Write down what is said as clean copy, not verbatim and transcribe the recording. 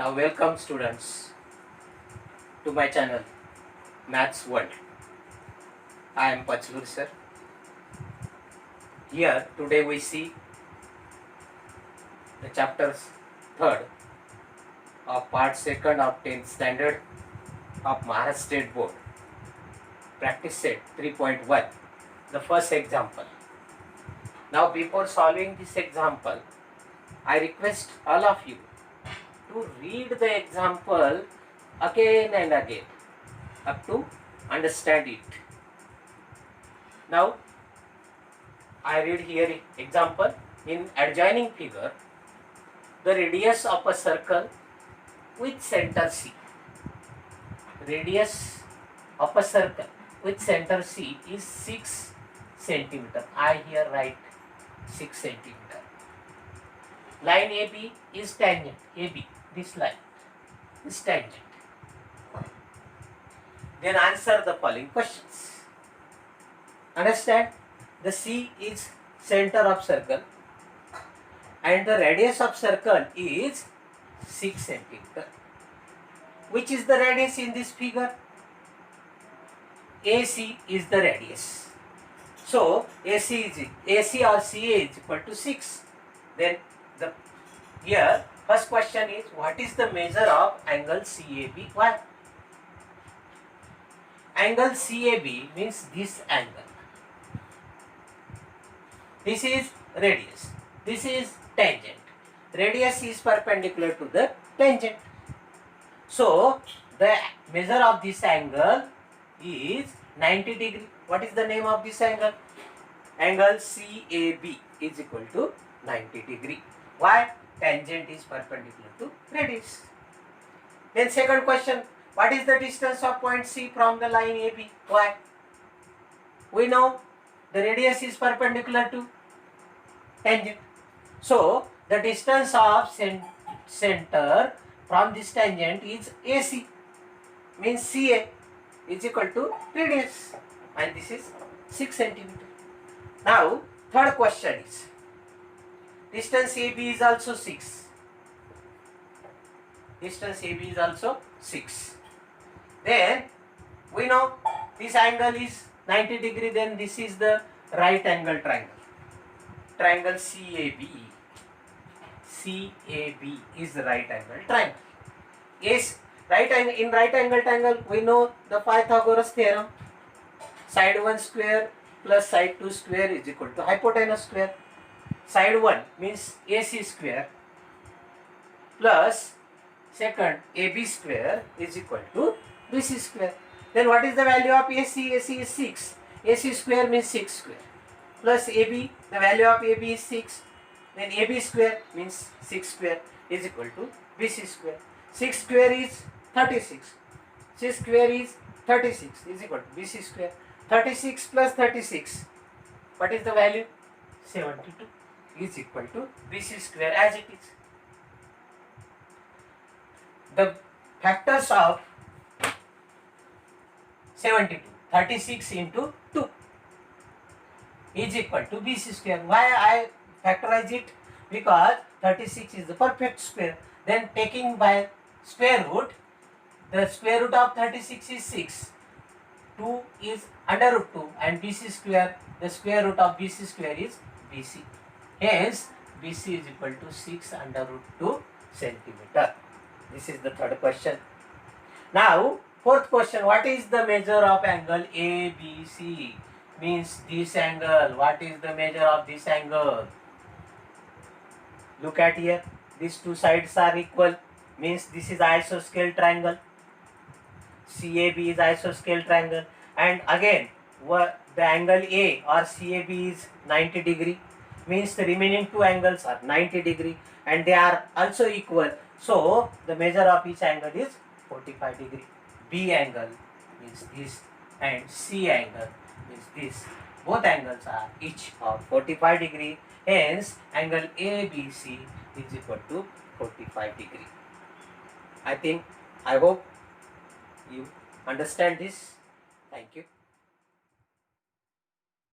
Now welcome students to my channel Maths World. I am Pachlur sir. Here today we see the chapters 3rd of part 2nd of 10th standard of Maharashtra State Board. Practice set 3.1. The first example. Now before solving this example, I request all of you to read the example again and again up to understand it. Now I read here example. In adjoining figure, the radius of a circle with center C. Radius of a circle with center C is 6 centimeter. I here write 6 centimeter. Line AB is tangent. AB, this line is tangent. Then answer the following questions. Understand? The C is center of circle and the radius of circle is 6 centimeter. Which is the radius in this figure? AC is the radius. So AC or CA is equal to 6. Then here first question is, what is the measure of angle CAB? Why? Angle CAB means this angle. This is radius. This is tangent. Radius is perpendicular to the tangent. So the measure of this angle is 90 degree. What is the name of this angle? Angle CAB is equal to 90 degree. Why? Tangent is perpendicular to radius. Then second question, what is the distance of point C from the line AB? Why? We know the radius is perpendicular to tangent. So the distance of center from this tangent is AC, means CA is equal to radius, and this is 6 centimeter. Now third question is, distance AB is also 6. Distance AB is also 6. Then we know this angle is 90 degree, then this is the right angle triangle. Triangle CAB. CAB is the right angle triangle. Yes, in right angle triangle we know the Pythagoras theorem. Side 1 square plus side 2 square is equal to hypotenuse square. Side 1 means AC square plus second AB square is equal to BC square. Then what is the value of AC? AC is 6. AC square means 6 square. Plus AB, the value of AB is 6. Then AB square means 6 square is equal to BC square. 6 square is 36. 6 square is 36 is equal to BC square. 36 plus 36. What is the value? 72 is equal to BC square as it is. The factors of 72, 36 into 2 is equal to BC square. Why I factorize it? Because 36 is the perfect square. Then taking by square root, the square root of 36 is 6. 2 is under root 2 and BC square, the square root of BC square is BC. Hence BC is equal to 6 under root 2 centimeter. This is the third question. Now fourth question, what is the measure of angle ABC? Means this angle. What is the measure of this angle? Look at here. These two sides are equal. Means this is isoscale triangle. CAB is isoscale triangle. And again, the angle A or CAB is 90 degree. Means the remaining two angles are 90 degree. And they are also equal. So the measure of each angle is 45 degree. B angle is this and C angle is this. Both angles are each of 45 degree. Hence angle ABC is equal to 45 degree. I hope you understand this. Thank you.